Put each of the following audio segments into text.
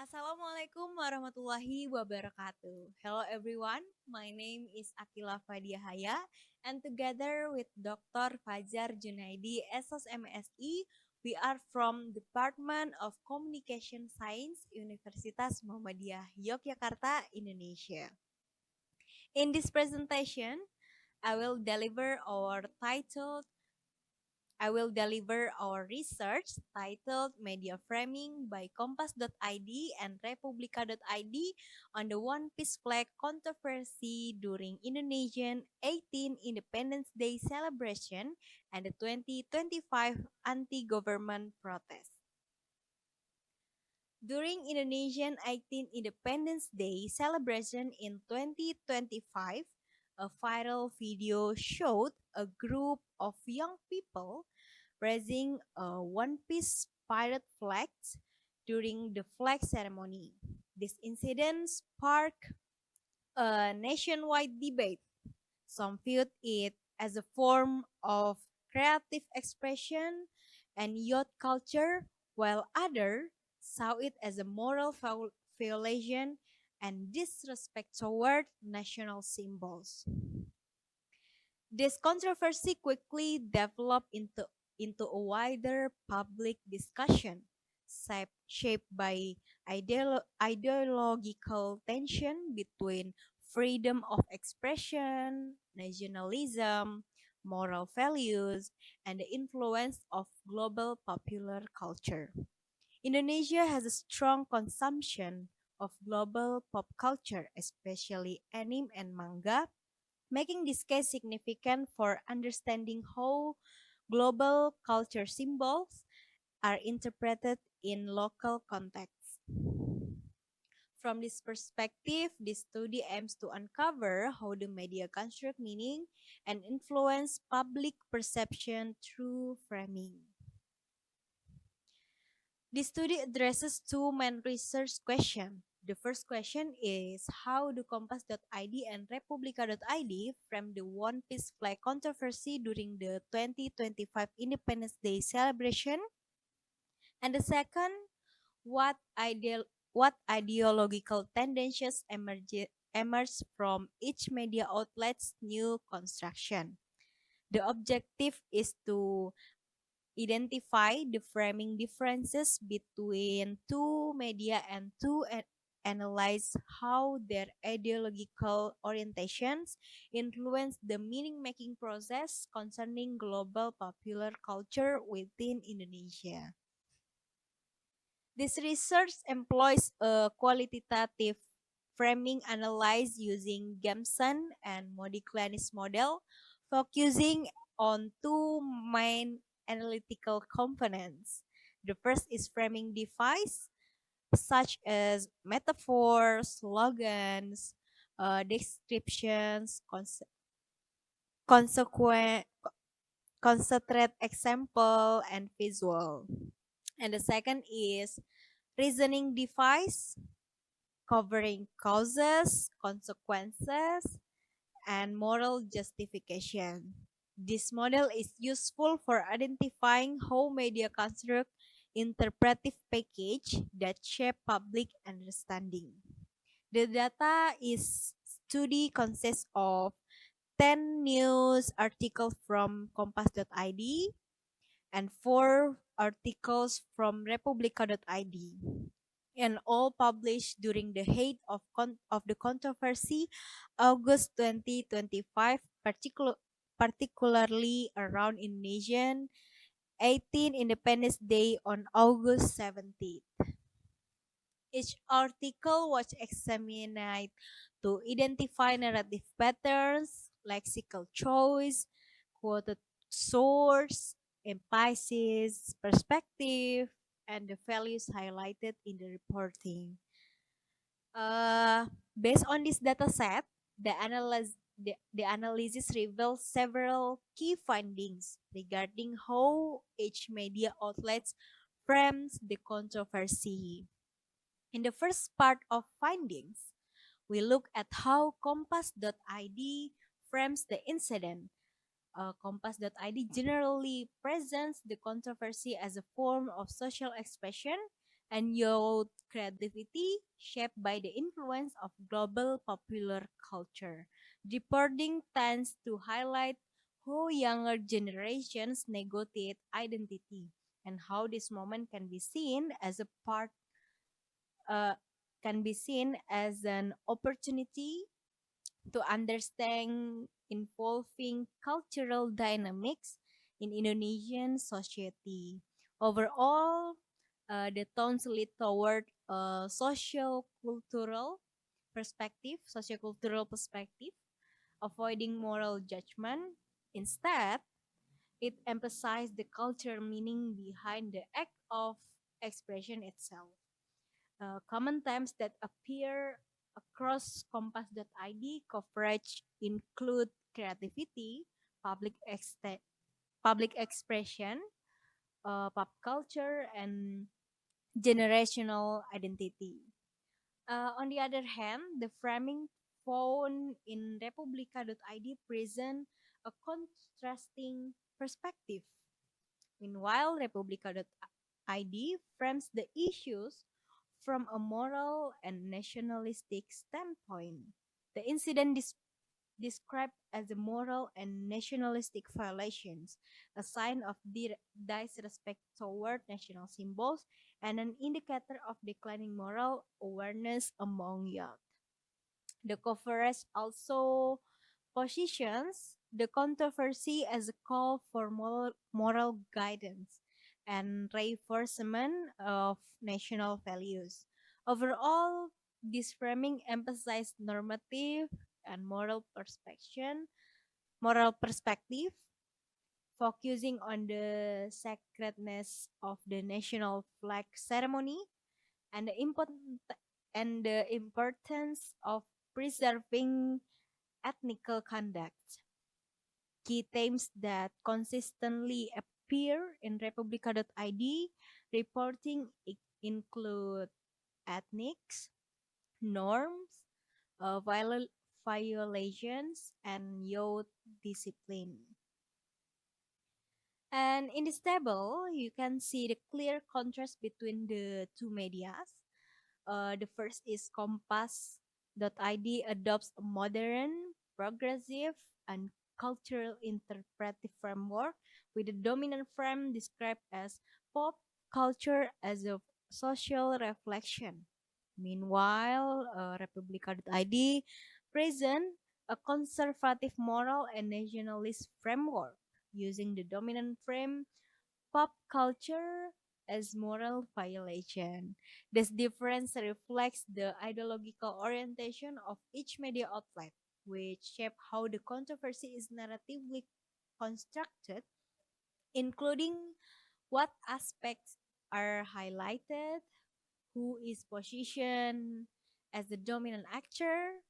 Assalamualaikum warahmatullahi wabarakatuh. Hello everyone, my name is Akila Fadiahaya and together with Dr. Fajar Junaidi, SOS MSI, we are from Department of Communication Science, Universitas Muhammadiyah Yogyakarta, Indonesia. In this presentation, I will deliver our title I will deliver our research titled Media Framing by Kompas.id and Republika.id on the One Piece flag controversy during Indonesian 18 Independence Day celebration and the 2025 anti-government protest. During Indonesian 18 Independence Day celebration in 2025, a viral video showed a group of young people raising a One Piece pirate flag during the flag ceremony. This incident sparked a nationwide debate. Some viewed it as a form of creative expression and youth culture, while others saw it as a moral violation and disrespect toward national symbols. This controversy quickly developed into a wider public discussion, shaped by ideological tension between freedom of expression, nationalism, moral values, and the influence of global popular culture. Indonesia has a strong consumption of global pop culture, especially anime and manga, making this case significant for understanding how global culture symbols are interpreted in local contexts. From this perspective, this study aims to uncover how the media construct meaning and influence public perception through framing. This study addresses two main research questions. The first question is how do Kompas.id and Republika.id frame the One Piece flag controversy during the 2025 Independence Day celebration? And the second, what ideological tendencies emerge from each media outlet's new construction? The objective is to identify the framing differences between two media and to analyze how their ideological orientations influence the meaning making process concerning global popular culture within Indonesia. This research employs a qualitative framing analysis using Gamson and Modigliani's model, focusing on two main analytical components. The first is framing device, such as metaphors, slogans, descriptions, consequent, concentrate example, and visual. And the second is reasoning device, covering causes, consequences, and moral justification. This model is useful for identifying how media construct interpretive package that shape public understanding. The data is study consists of 10 news articles from Kompas.id and 4 articles from Republika.id, and all published during the height of the controversy, August 2025, particularly around Indonesian 18 Independence Day on August 17th. Each article was examined to identify narrative patterns, lexical choice, quoted source, emphasis, perspective, and the values highlighted in the reporting. Based on this data set, the analysis reveals several key findings regarding how each media outlets frames the controversy. In the first part of findings, we look at how Kompas.id frames the incident. Kompas.id generally presents the controversy as a form of social expression and youth creativity shaped by the influence of global popular culture. Reporting tends to highlight how younger generations negotiate identity and how this moment uh, can be seen as an opportunity to understand involving cultural dynamics in Indonesian society. Overall, the tones lead toward a sociocultural perspective, avoiding moral judgment. Instead, it emphasized the cultural meaning behind the act of expression itself. Common themes that appear across Kompas.id coverage include creativity, public, public expression, pop culture, and generational identity. On the other hand, the framing found in Republica.id present a contrasting perspective. Meanwhile, Republica.id frames the issues from a moral and nationalistic standpoint. The incident described as a moral and nationalistic violations, a sign of disrespect toward national symbols, and an indicator of declining moral awareness among youth. The coverage also positions the controversy as a call for moral guidance and reinforcement of national values. Overall, this framing emphasized normative and moral perspective, focusing on the sacredness of the national flag ceremony and the importance of preserving ethnical conduct. Key themes that consistently appear in Republica.id reporting include ethnics, norms, violations, and youth discipline. And in this table, you can see the clear contrast between the two medias. The first is Kompas.id adopts a modern, progressive, and cultural interpretive framework with the dominant frame described as pop culture as a social reflection. Meanwhile, Republica.id present a conservative moral and nationalist framework using the dominant frame pop culture as moral violation. This difference reflects the ideological orientation of each media outlet, which shape how the controversy is narratively constructed, including what aspects are highlighted, who is positioned as the dominant actor,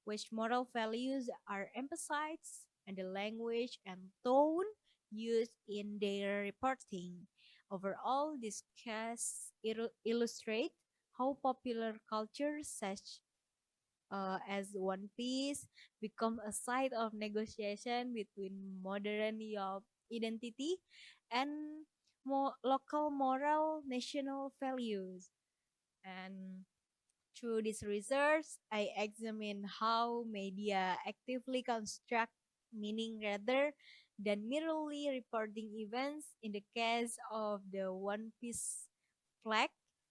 which moral values are emphasized, and the language and tone used in their reporting. Overall, this case illustrate how popular culture such as One Piece become a site of negotiation between modern Europe identity and local moral national values. And through this research, I examine how media actively construct meaning rather than merely reporting events. In the case of the One Piece flag,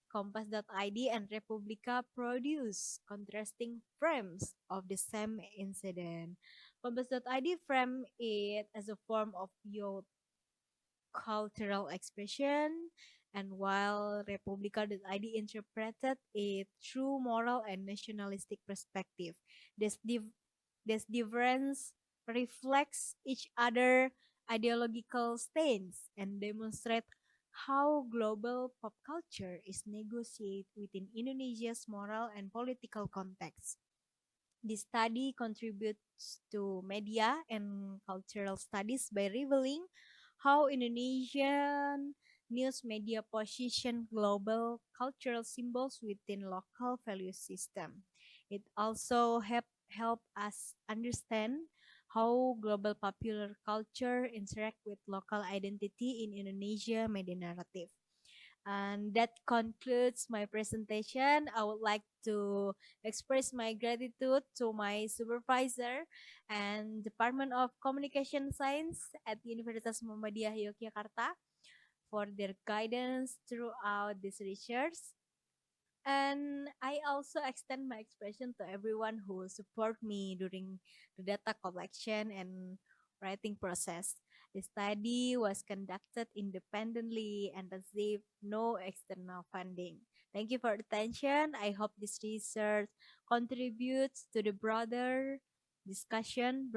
Kompas.id and Republika produce contrasting frames of the same incident. Kompas.id frame it as a form of youth cultural expression, and while Republica.id interpreted it through moral and nationalistic perspective. This, this difference reflects each other ideological stance and demonstrate how global pop culture is negotiated within Indonesia's moral and political context. This study contributes to media and cultural studies by revealing how Indonesian news media position global cultural symbols within local value system. It also help us understand how global popular culture interact with local identity in Indonesia media narrative. And that concludes my presentation. I would like to express my gratitude to my supervisor and Department of Communication Science at Universitas Muhammadiyah Yogyakarta for their guidance throughout this research. And I also extend my expression to everyone who support me during the data collection and writing process. The study was conducted independently and received no external funding. Thank you for attention. I hope this research contributes to the broader discussion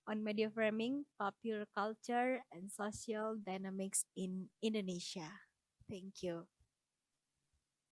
on media framing, popular culture, and social dynamics in Indonesia. Thank you.